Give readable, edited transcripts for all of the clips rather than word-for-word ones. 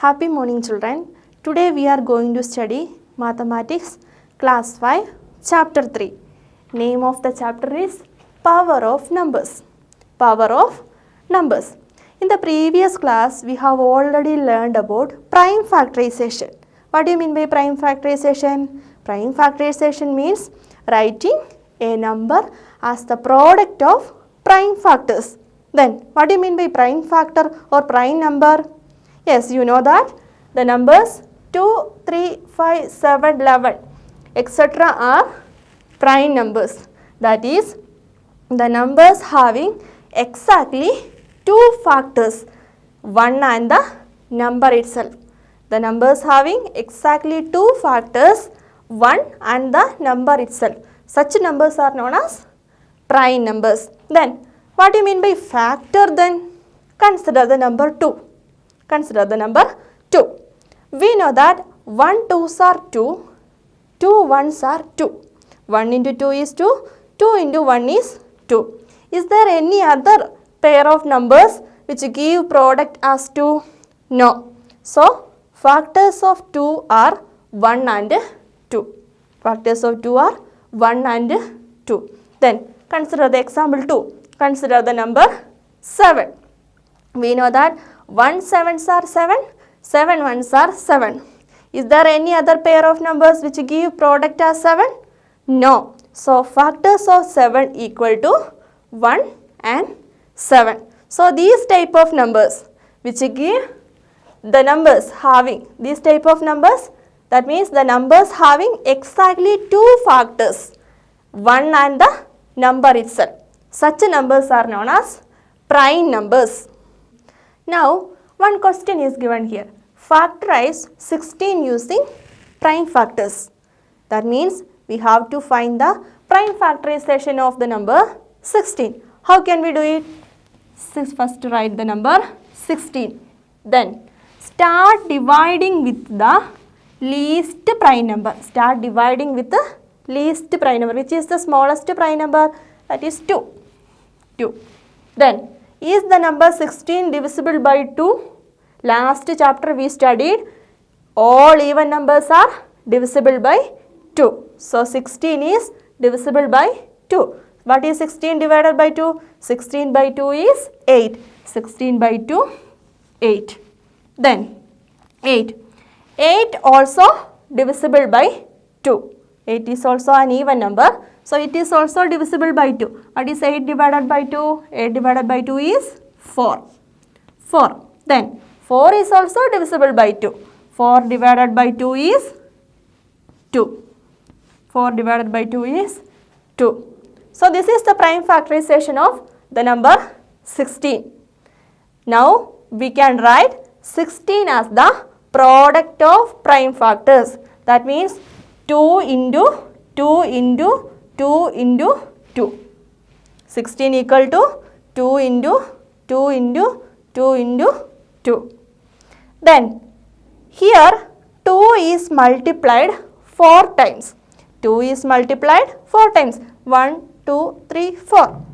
Happy morning children. Today we are going to study Mathematics Class 5 Chapter 3. Name of the chapter is Power of Numbers. Power of Numbers. In the previous class we have already learned about prime factorization. What do you mean by prime factorization? Prime factorization means writing a number as the product of prime factors. Then what do you mean by prime factor or prime number? Yes, you know that the numbers 2, 3, 5, 7, 11 etc. are prime numbers. That is the numbers having exactly two factors, 1 and the number itself. The numbers having exactly two factors, 1 and the number itself. Such numbers are known as prime numbers. Then what do you mean by factor then? Consider the number 2. Consider the number 2. We know that 1 2s are 2, 2 1s are 2. 1 into 2 is 2, 2 into 1 is 2. Is there any other pair of numbers which give product as 2? No. So, factors of 2 are 1 and 2. Factors of 2 are 1 and 2. Then, consider the example 2. Consider the number 7. We know that 1 7s are 7, 7 1s are 7. Is there any other pair of numbers which give product as 7? No. So, factors of 7 equal to 1 and 7. So, these type of numbers which give the numbers having these type of numbers, that means the numbers having exactly two factors, 1 and the number itself. Such numbers are known as prime numbers. Now, one question is given here. Factorize 16 using prime factors. That means we have to find the prime factorization of the number 16. How can we do it? First write the number 16. Then start dividing with the least prime number. Start dividing with the least prime number. Which is the smallest prime number? That is 2. 2. Then, is the number 16 divisible by 2? Last chapter we studied all even numbers are divisible by 2. So, 16 is divisible by 2. What is 16 divided by 2? 16 by 2 is 8. 16 by 2, 8. Then, 8. 8 also divisible by 2. 8 is also an even number. So, it is also divisible by 2. What is 8 divided by 2? 8 divided by 2 is 4. 4. Then, 4 is also divisible by 2. 4 divided by 2 is 2. 4 divided by 2 is 2. So, this is the prime factorization of the number 16. Now, we can write 16 as the product of prime factors. That means 2 into 2 into 2 into 2. 16 equal to 2 into 2 into 2 into 2. Then, here 2 is multiplied 4 times. 2 is multiplied 4 times. 1, 2, 3, 4.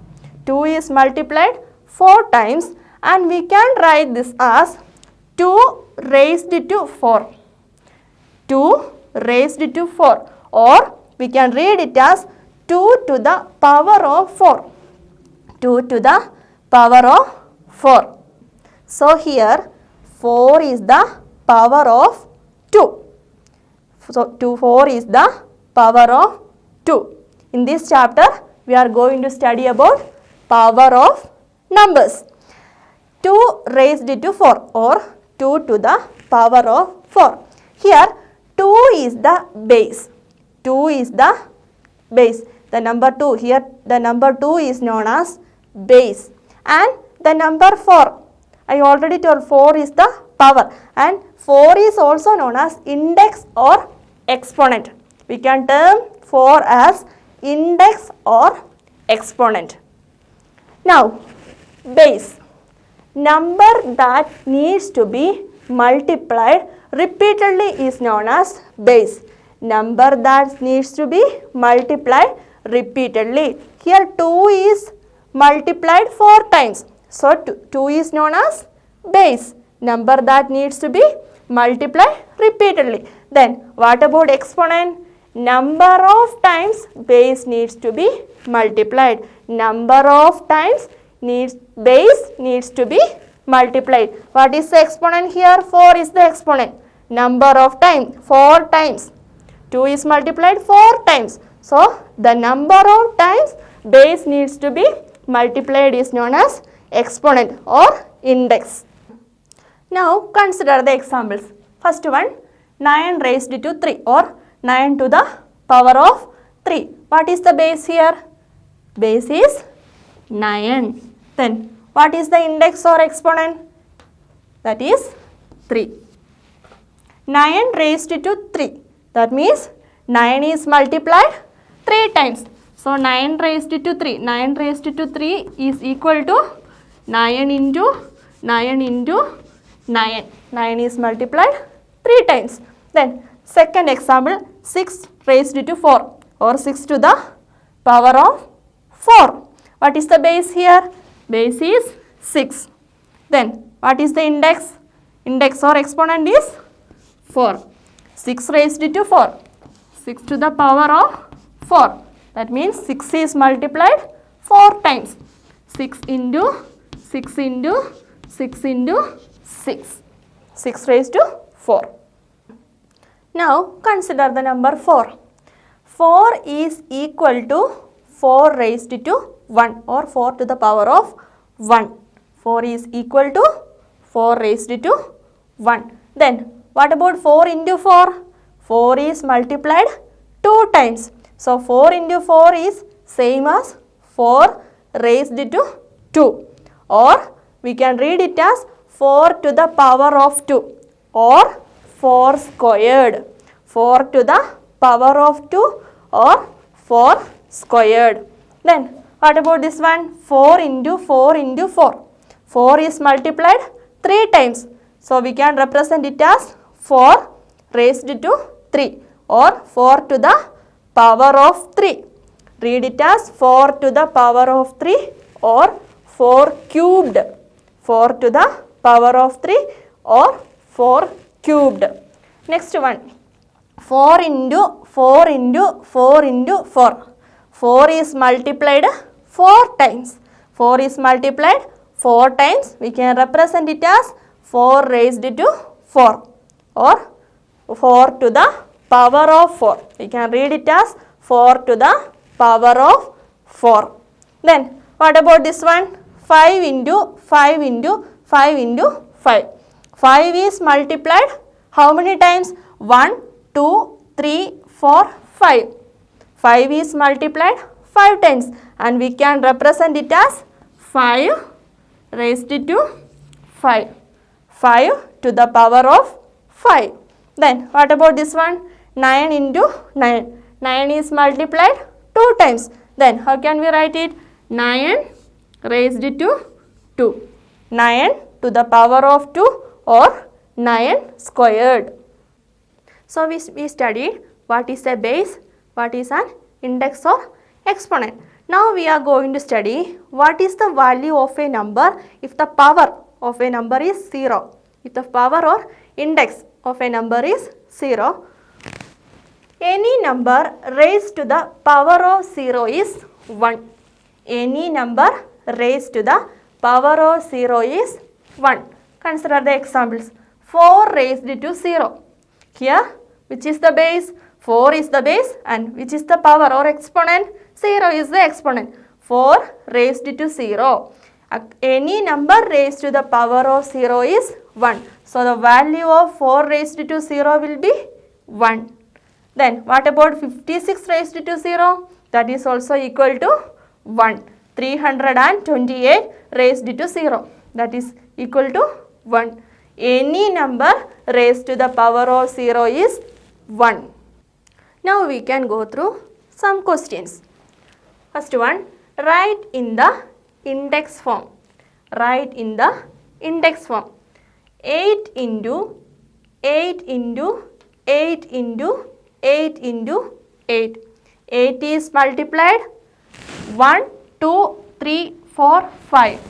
2 is multiplied 4 times and we can write this as 2 raised to 4. 2 raised to 4, or we can read it as 2 to the power of 4. 2 to the power of 4. So, here 4 is the power of 2. So, 4 is the power of 2. In this chapter, we are going to study about power of numbers. 2 raised to 4 or 2 to the power of 4. Here 2 is the base. 2 is the base. The number 2, here the number 2 is known as base. And the number 4, I already told 4 is the power. And 4 is also known as index or exponent. We can term 4 as index or exponent. Now, base. Number that needs to be multiplied repeatedly is known as base. Number that needs to be multiplied repeatedly. Here 2 is multiplied 4 times. So, 2 is known as base. Number that needs to be multiply repeatedly. Then what about exponent? Number of times base needs to be multiplied. Number of times base needs to be multiplied. What is the exponent here? 4 is the exponent. Number of times, 4 times. 2 is multiplied 4 times. So the number of times base needs to be multiplied is known as exponent or index. Now consider the examples. First one, 9 raised to 3 or 9 to the power of 3. What is the base here? Base is 9. Then what is the index or exponent? That is 3. 9 raised to 3. That means 9 is multiplied 3 times. So 9 raised to 3. 9 raised to 3 is equal to 9 into 9 into 9. 9 is multiplied 3 times. Then second example, 6 raised to 4 or 6 to the power of 4. What is the base here? Base is 6. Then what is the index? Index or exponent is 4. 6 raised to 4. 6 to the power of 4. That means 6 is multiplied 4 times. 6 into 6 into 6 into 6. 6 raised to 4. Now consider the number 4. 4 is equal to 4 raised to 1 or 4 to the power of 1. 4 is equal to 4 raised to 1. Then what about 4 into 4? 4 is multiplied 2 times. So 4 into 4 is same as 4 raised to 2, or we can read it as 4 to the power of 2 or 4 squared. 4 to the power of 2 or 4 squared. Then what about this one? 4 into 4 into 4. 4 is multiplied 3 times. So we can represent it as 4 raised to 3 or 4 to the power of 3. Read it as 4 to the power of 3 or 4 cubed. 4 to the power of 3 or 4 cubed. Next one, 4 into 4 into 4 into 4. 4 is multiplied 4 times. 4 is multiplied 4 times. We can represent it as 4 raised to 4 or 4 to the power of 4. We can read it as 4 to the power of 4. Then what about this one? 5 into 5 into 5 into 5. 5 is multiplied how many times? 1, 2, 3, 4, 5. 5 is multiplied 5 times and we can represent it as 5 raised to 5. 5 to the power of 5. Then what about this one? 9 into 9. 9 is multiplied 2 times. Then how can we write it? 9 raised to 2. 9 to the power of 2 or 9 squared. So we studied what is a base, what is an index or exponent. Now we are going to study what is the value of a number if the power of a number is 0. If the power or index of a number is 0, any number raised to the power of 0 is 1. Any number raised to the power of 0 is 1. Consider the examples. 4 raised to 0. Here, which is the base? 4 is the base, and which is the power or exponent? 0 is the exponent. 4 raised to 0. Any number raised to the power of 0 is 1. So the value of 4 raised to 0 will be 1. Then what about 56 raised to 0? That is also equal to 1. 328 raised to 0. That is equal to 1. Any number raised to the power of 0 is 1. Now we can go through some questions. First one, write in the index form. Write in the index form. 8 into 8 into 8 into 8 into 8. 8 is multiplied 1, 2, 3, 4, 5.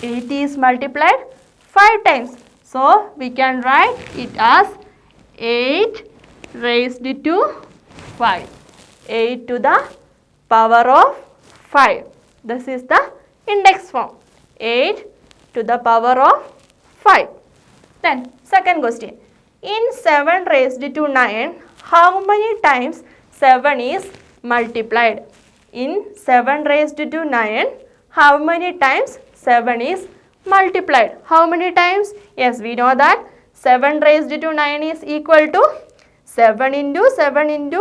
8 is multiplied 5 times. So we can write it as 8 raised to 5. 8 to the power of 5. This is the index form. 8 to the power of 5. Then second question. In 7 raised to 9, how many times 7 is multiplied? In 7 raised to 9, how many times 7 is multiplied? How many times? Yes, we know that 7 raised to 9 is equal to 7 into 7 into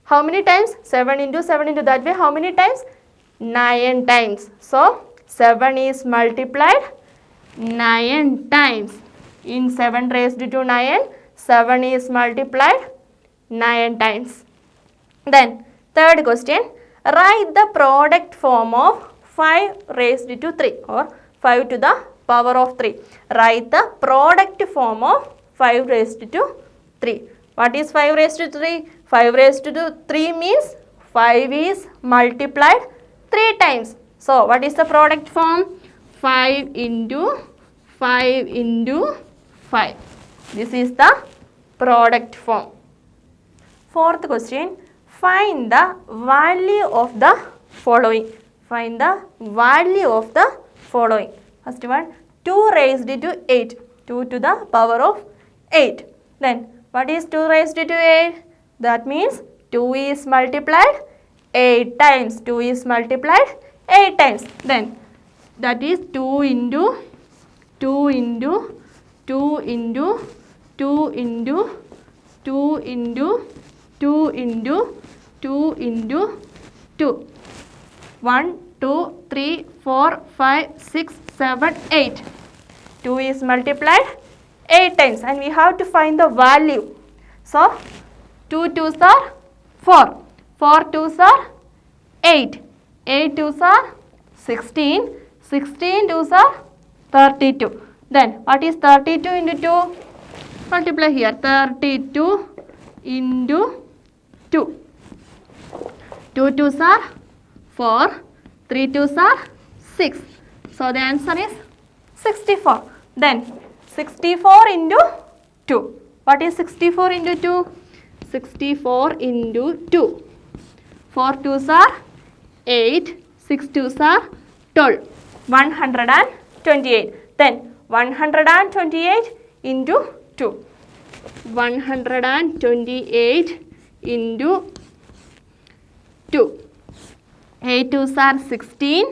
how many times? 7 into 7 into that way how many times? 9 times. So 7 is multiplied 9 times. In 7 raised to 9, 7 is multiplied 9 times. Then third question, write the product form of 5 raised to 3 or 5 to the power of 3. Write the product form of 5 raised to 3. What is 5 raised to 3? 5 raised to 3 means 5 is multiplied 3 times. So what is the product form? 5 into 5 into 5. This is the product form. Fourth question, find the value of the following. Find the value of the following. First one, 2 raised to 8. 2 to the power of 8. Then what is 2 raised to 8? That means 2 is multiplied 8 times. 2 is multiplied 8 times. Then that is 2 into 2 into 2 into 2 into 2 into 2 into 2 into 2. 1, 2, 3, 4, 5, 6, 7, 8. 2 is multiplied 8 times and we have to find the value. So 2 2s are 4. 4 2s are 8. 8 2s are 16. 16 2s are 32. Then what is 32 into 2? Multiply here. 32 into 2. 2 2s are 4. 3 2s are 6. So the answer is 64. Then 64 into 2. What is 64 into 2? 64 into 2. 4 2s are 8. 6 2s are 12. 128. Then 128 into 2. 128 into 2. 8 2s are 16.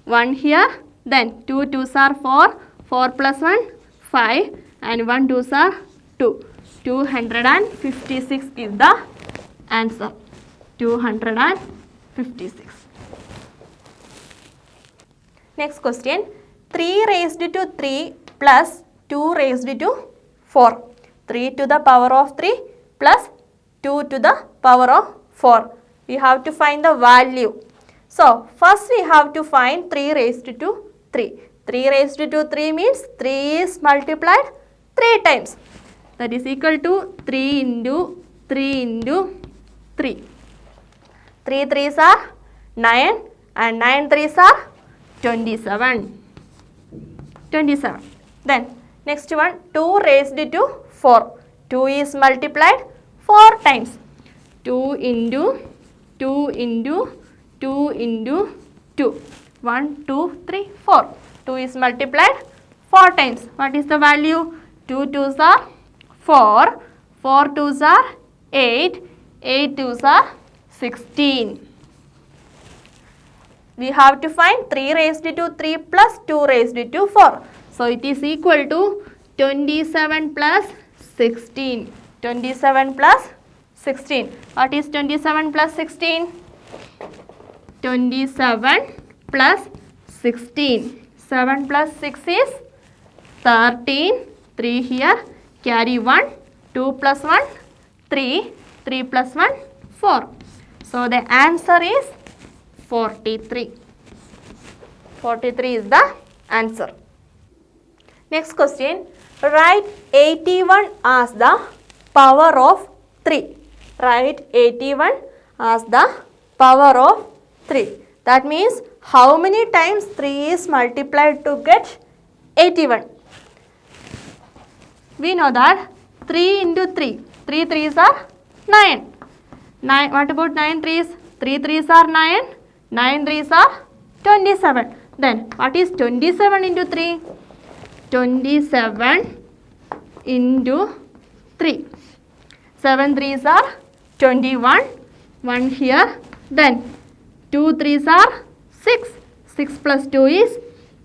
1 here. Then 2 2s are 4. 4 plus 1, 5. And 1 2s are 2. 256 is the answer. 256. Next question. 3 raised to 3 plus 2 raised to 4. 3 to the power of 3 plus 2 to the power of 4. We have to find the value. So first we have to find 3 raised to 3. 3 raised to 3 means 3 is multiplied 3 times. That is equal to 3 into 3 into 3. 3 3s are 9 and 9 3s are 27. 27. Then next one, 2 raised to 4. 2 is multiplied 4 times. 2 into 2 into 2 into 2. 1, 2, 3, 4. 2 is multiplied 4 times. What is the value? 2 2s are 4. 4 2s are 8. 8 2s are 16. We have to find 3 raised to 3 plus 2 raised to 4. So it is equal to 27 plus 16. 27 plus 16. What is 27 plus 16? 27 plus 16. 7 plus 6 is 13. 3 here. Carry 1. 2 plus 1, 3. 3 plus 1, 4. So the answer is 43. 43 is the answer. Next question. Write 81 as the power of 3. Write 81 as the power of 3. That means how many times 3 is multiplied to get 81? We know that 3 into 3. 3 3s are 9. 9. What about 9 3s? 3 3s are 9. 9 3s are 27. Then what is 27 into 3? 27 into 3. 7 3s are 21. 1 here. Then 2 3s are 6. 6 plus 2 is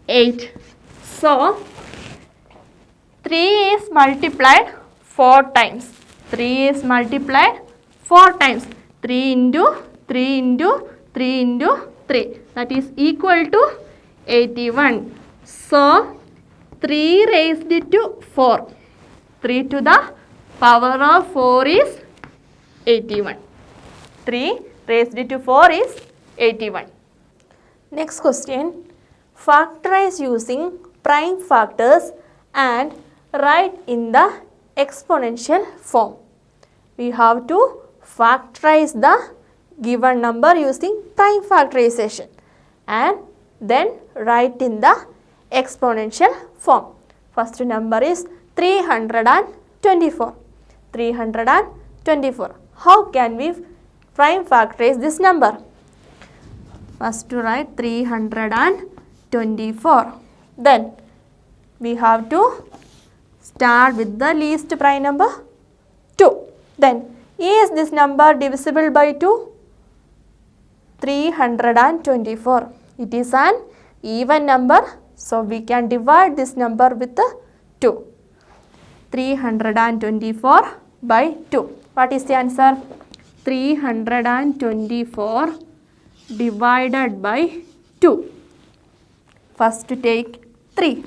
8. So 3 is multiplied 4 times. 3 is multiplied 4 times. 3 into 3 into 3 into 3. That is equal to 81. So 3 raised to 4. 3 to the power of 4 is 81. 3 raised to 4 is 81. Next question. Factorize using prime factors and write in the exponential form. We have to factorize the given number using prime factorization and then write in the exponential form. First number is 324. 324. How can we prime factorize this number? First to write 324. Then we have to start with the least prime number 2. Then is this number divisible by 2? 324. It is an even number, so we can divide this number with 2. 324 by 2. What is the answer? 324 divided by 2. First take 3.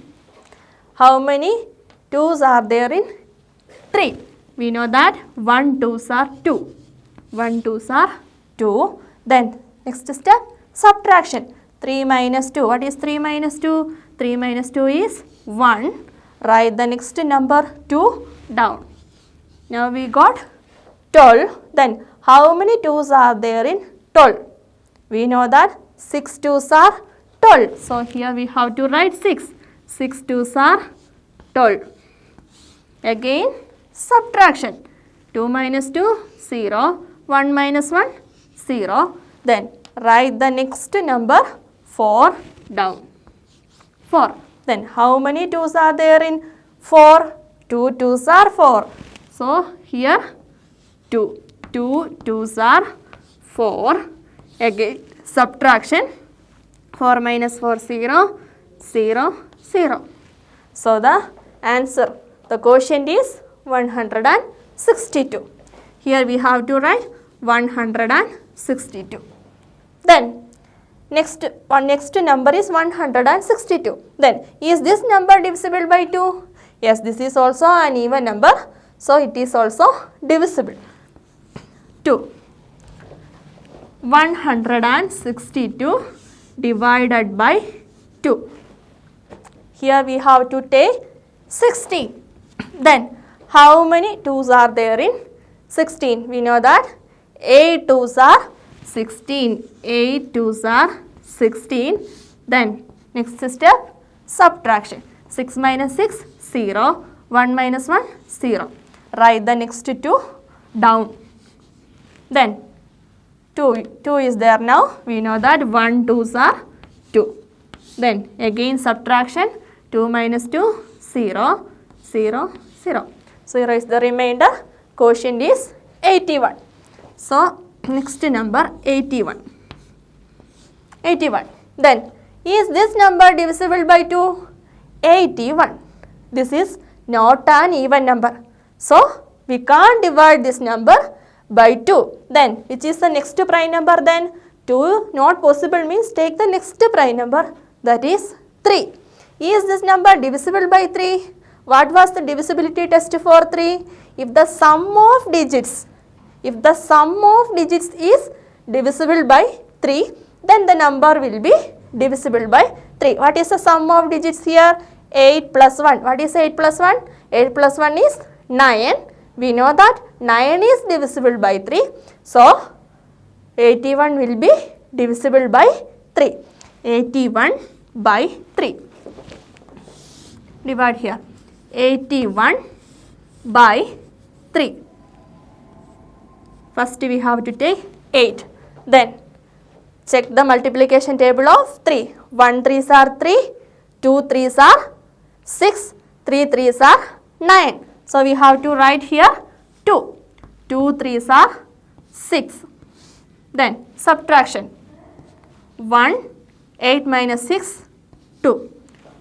How many 2's are there in 3? We know that 1 2's are 2. 1 2's are 2. Then next step, subtraction. 3 minus 2. What is 3 minus 2? 3 minus 2 is 1. Write the next number 2 down. Now we got 12. Then how many 2's are there in 12? We know that 6 2's are 12. So here we have to write 6. 6 2's are 12. Again subtraction. 2 minus 2, 0. 1 minus 1, 0. Then write the next number 4 down. 4. Then how many 2's are there in 4? 2 2's are 4. So here 2. 2 2's are 4. Again subtraction. 4 minus 4, 0. 0 0. So the answer, the quotient is 162. Here we have to write 162. Then next number is 162. Then is this number divisible by 2? Yes, this is also an even number, so it is also divisible. 2. 162 divided by 2. Here we have to take 16. Then how many 2's are there in 16? We know that 8 2's are 16. 8 2's are 16. Then next step, subtraction. 6 minus 6, 0. 1 minus 1, 0. Write the next 2 down. Then 2 is there now. We know that 1 2's are 2. Then again subtraction. 2 minus 2, 0. 0 0. 0 is the remainder. Quotient is 81. So next number 81. 81. Then is this number divisible by 2? 81. This is not an even number. So we can't divide this number by 2. Then which is the next prime number then? 2 not possible means take the next prime number, that is 3. Is this number divisible by 3? What was the divisibility test for 3? If the sum of digits is divisible by 3, then the number will be divisible by 3. What is the sum of digits here? 8 plus 1. What is 8 plus 1? 8 plus 1 is 9. We know that 9 is divisible by 3. So 81 will be divisible by 3. 81 by 3. Divide here. 81 by 3. First we have to take 8. Then check the multiplication table of 3. 1 3s are 3, 2 3s are 6, 3 3s are 9. So we have to write here 2. 2 3s are 6. Then subtraction. 1, 8 minus 6, 2.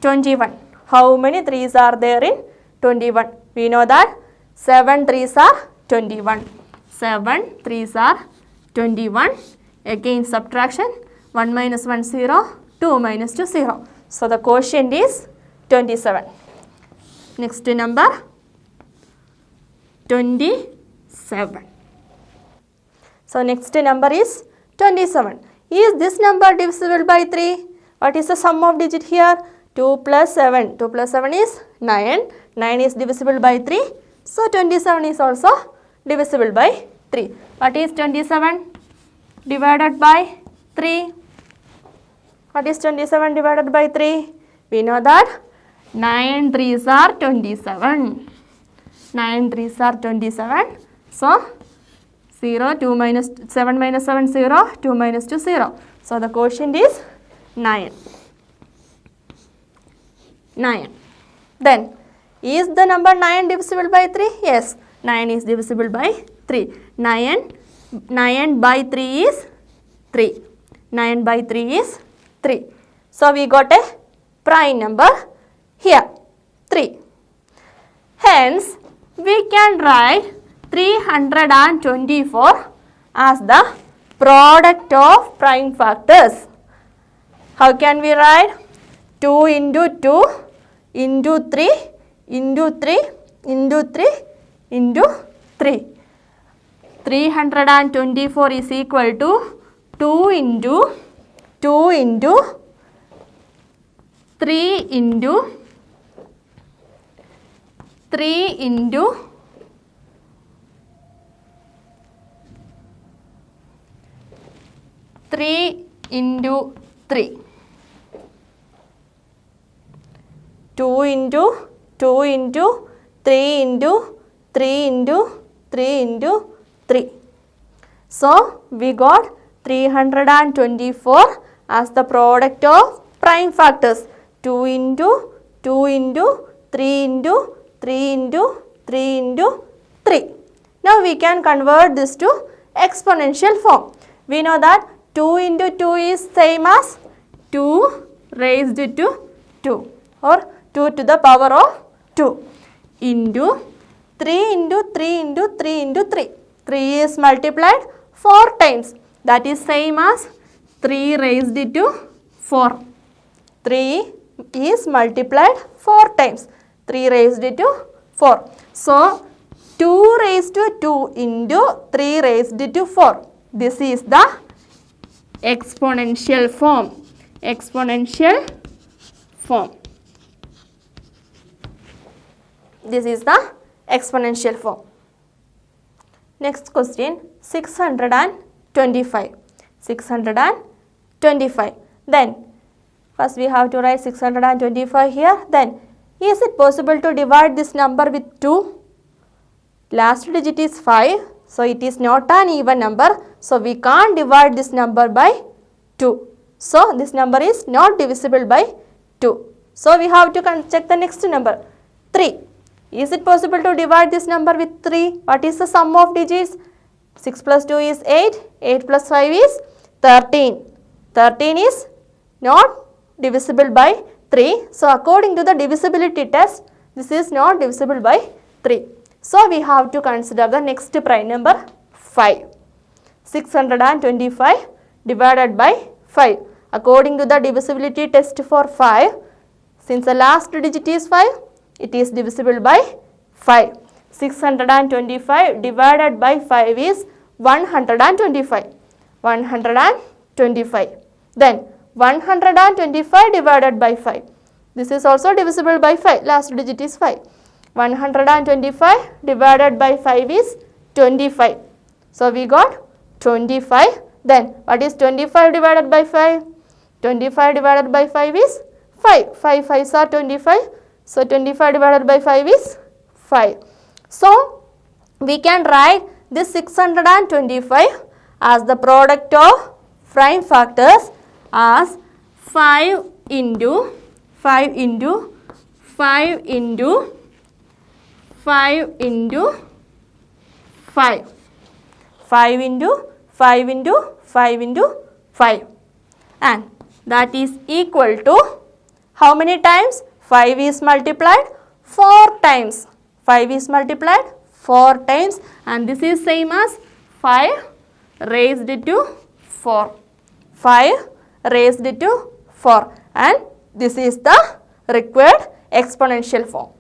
21. How many 3s are there in 21? We know that 7 3s are 21. 7 3s are 21. Again subtraction. 1 minus 1 0, 2 minus 2 0. So the quotient is 27. Next number 27. So next number is 27. Is this number divisible by 3? What is the sum of digit here? 2 plus 7. 2 plus 7 is 9. 9 is divisible by 3. So 27 is also divisible by 3. What is 27 divided by 3? What is 27 divided by 3? We know that 9 3s are 27. 9 3s are 27. So 0, 2 minus 7 minus 7 0, 2 minus 2 0. So the quotient is 9. 9. Then is the number 9 divisible by 3? Yes, 9 is divisible by 3. 9 by 3 is 3. 9 by 3 is 3. So we got a prime number here, 3. Hence we can write 324 as the product of prime factors. How can we write? 2 into 2 into 3 into 3 into 3 into 3. 324 is equal to 2 into 2 into 3 into 3 into 3 into 3. 2 into 2 into 3 into 3 into 3 into 3. So we got 324 as the product of prime factors. 2 into 2 into 3 into 3 into 3 into 3. Now we can convert this to exponential form. We know that 2 into 2 is same as 2 raised to 2 or 2 to the power of 2 into 3 into 3 into 3 into 3. 3 is multiplied 4 times, that is same as 3 raised to 4. 3 is multiplied 4 times, 3 raised to 4. So 2 raised to 2 into 3 raised to 4. This is the exponential form. Exponential form. This is the exponential form. Next question, 625. 625. Then first we have to write 625 here. Then is it possible to divide this number with 2? Last digit is 5. So it is not an even number. So we can't divide this number by 2. So this number is not divisible by 2. So we have to check the next number, 3. Is it possible to divide this number with 3? What is the sum of digits? 6 plus 2 is 8. 8 plus 5 is 13. 13 is not divisible by 3. So according to the divisibility test, this is not divisible by 3. So we have to consider the next prime number, 5. 625 divided by 5. According to the divisibility test for 5, since the last digit is 5, it is divisible by 5. 625 divided by 5 is 125. 125. Then 125 divided by 5. This is also divisible by 5. Last digit is 5. 125 divided by 5 is 25. So we got 25. Then what is 25 divided by 5? 25 divided by 5 is 5. 5 5s are 25. So 25 divided by 5 is 5. So we can write this 625 as the product of prime factors as 5 into 5 into 5 into 5 into 5. 5 into 5 into 5 into 5, and that is equal to how many times? 5 is multiplied 4 times. 5 is multiplied 4 times, and this is same as 5 raised to 4. 5 raised to 4, and this is the required exponential form.